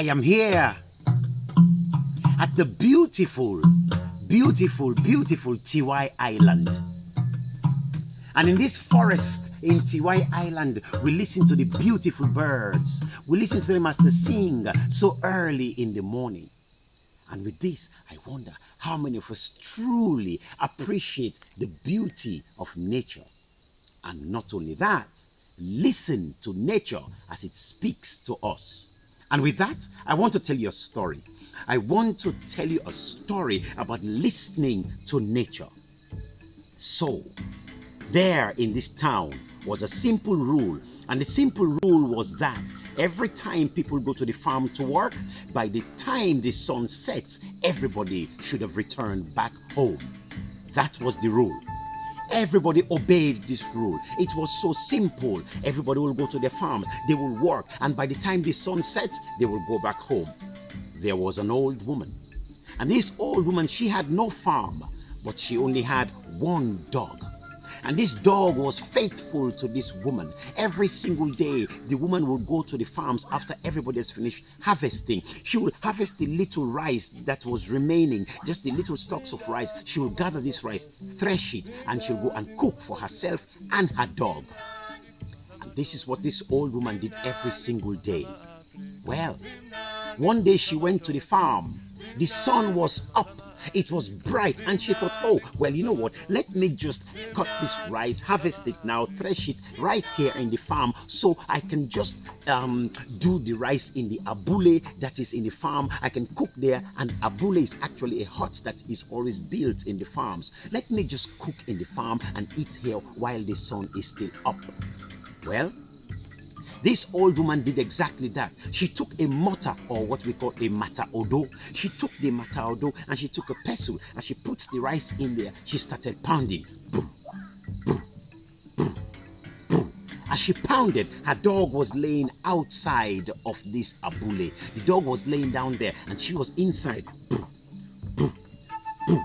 I am here at the beautiful, beautiful, beautiful Tiwai Island. And in this forest in Tiwai Island, we listen to the beautiful birds. We listen to them as they sing so early in the morning. And with this, I wonder how many of us truly appreciate the beauty of nature. And not only that, listen to nature as it speaks to us. And with that, I want to tell you a story. I want to tell you a story about listening to nature. So, there in this town was a simple rule. And the simple rule was that every time people go to the farm to work, by the time the sun sets, everybody should have returned back home. That was the rule. Everybody obeyed this rule. It was so simple. Everybody will go to their farms, they will work, and by the time the sun sets, they will go back home. There was an old woman. And this old woman, she had no farm, but she only had one dog. And this dog was faithful to this woman. Every single day, the woman would go to the farms after everybody has finished harvesting. She would harvest the little rice that was remaining, just the little stalks of rice. She will gather this rice, thresh it, and she'll go and cook for herself and her dog. And this is what this old woman did every single day. Well, one day she went to the farm. The sun was up. It was bright, and she thought, oh, well, you know what? Let me just cut this rice, harvest it now, thresh it right here in the farm, so I can just do the rice in the abule that is in the farm. I can cook there, and abule is actually a hut that is always built in the farms. Let me just cook in the farm and eat here while the sun is still up. Well, this old woman did exactly that. She took a mortar, or what we call a mata odo. She took the mata odo and she took a pestle and she puts the rice in there. She started pounding. Boom, boom, boom, boom. As she pounded, her dog was laying outside of this abule. The dog was laying down there and she was inside. Boom, boom, boom,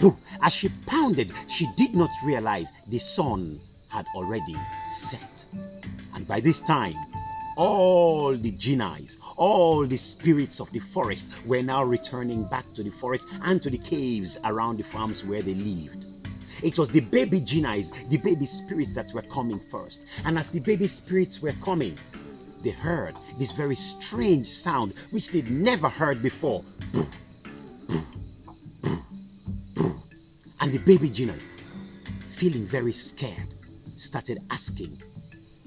boom. As she pounded, she did not realize the sun had already set. And by this time, all the jinnis, all the spirits of the forest were now returning back to the forest and to the caves around the farms where they lived. It was the baby jinnis, the baby spirits that were coming first. And as the baby spirits were coming, they heard this very strange sound which they'd never heard before. And the baby jinnis, feeling very scared, started asking,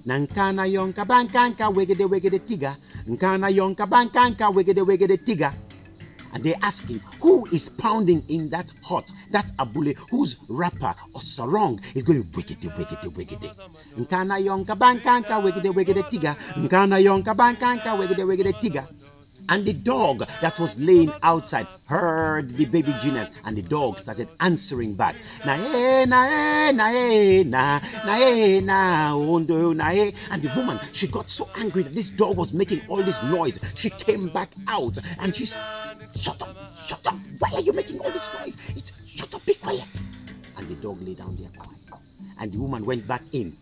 Nankana yonka bankanka wegede wegede tiga. Nkana yonka bankanka wegede wegede tiga. And they're asking, who is pounding in that hut, that abule, whose rapper or sarong is going wegede wegede wegede. Nkana yonka bankanka wegede wegede tiga. Nkana yonka bankanka wegede wegede tiga. And the dog that was laying outside heard the baby genius, and the dog started answering back. Na eh, na eh, na eh, na eh, na ondo na eh. And the woman, she got so angry that this dog was making all this noise. She came back out and she said, shut up, shut up. Why are you making all this noise? Shut up, be quiet. And the dog lay down there quiet. And the woman went back in.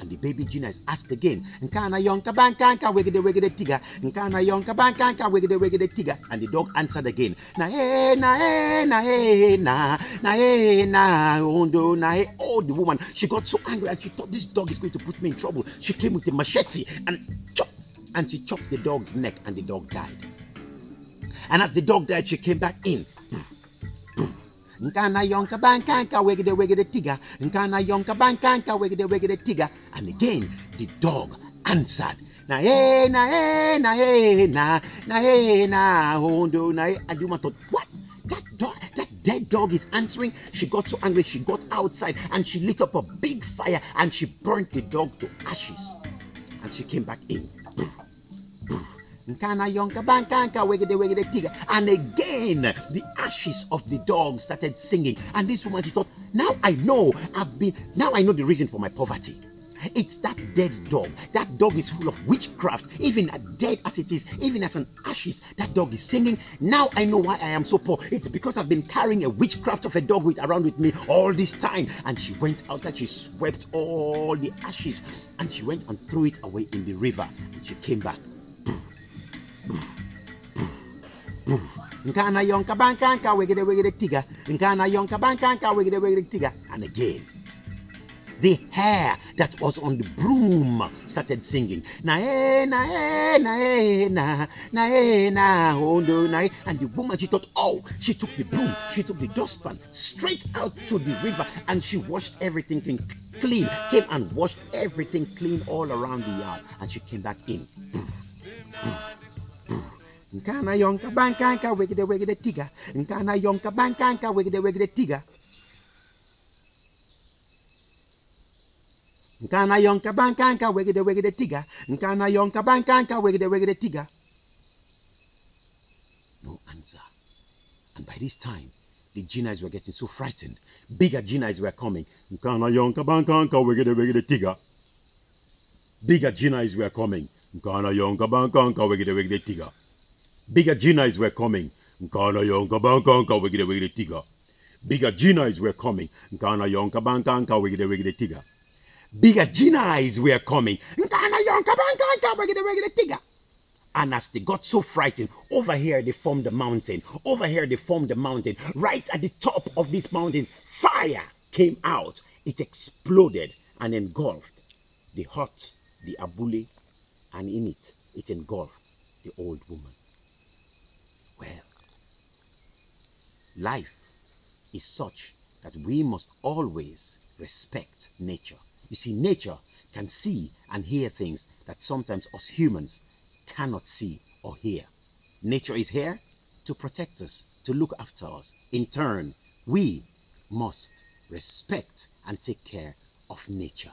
And the baby genius asked again, Nkana yonka bankanka wegede wegede tiga. Nkana yonka bankanka wegede wegede tiga. And the dog answered again, na eh, na eh, na eh, na eh, na ondo na eh. Oh, the woman, she got so angry and she thought this dog is going to put me in trouble. She came with a machete and she chopped the dog's neck, and the dog died. And as the dog died, she came back in. Nkana yonka bankanka wegede wegede tiga. Nkana yonka bankanka wegede wegede tiga. And again the dog answered, na eh, na eh, na eh, na eh, na hondo na eh. And the woman thought, what? That dead dog is answering? She got so angry, she got outside and she lit up a big fire and she burnt the dog to ashes. And she came back in. Nkana yonka bankanka wegede wegede tiga. And again the ashes of the dog started singing. And this woman, she thought, now I know the reason for my poverty. It's that dead dog. That dog is full of witchcraft. Even as dead as it is, even as an ashes, that dog is singing. Now I know why I am so poor. It's because I've been carrying a witchcraft of a dog around with me all this time. And she went out and she swept all the ashes and she went and threw it away in the river. And she came back. Nkana yonka bankanka wegede tiga. Nkana yonka bankanka wegede tiga. And again, the hare that was on the broom started singing. Na na na na na na hondo na. And the woman, she thought, oh, she took the broom, she took the dustpan straight out to the river and she washed everything clean. Came and washed everything clean all around the yard. And she came back in. Nkana yonka bankanka wegede tiga. Nkana yonka bankanka wegede tiga. Nkana yonka bankanka wegede tiga. Nkana yonka bankanka wegede tiga. No answer. And by this time, the Ginas were getting so frightened. Bigger Ginas were coming. Nkana yonka bankanka wegede tiga. Bigger Ginas were coming. Nkana yonka bankanka wegede tiga. Bigger Ginas were coming. Nkana yonka bankanka wegede tiga. Bigger Ginas were coming. Nkana yonka bankanka wegede tiga. Bigger Ginas were coming. Nkana yonka bankanka wegede tiga. And as they got so frightened, over here they formed a mountain. Over here they formed a mountain. Right at the top of this mountain, fire came out. It exploded and engulfed the hut, the abule, and in it, it engulfed the old woman. Well, life is such that we must always respect nature. You see, nature can see and hear things that sometimes us humans cannot see or hear. Nature is here to protect us, to look after us. In turn, we must respect and take care of nature.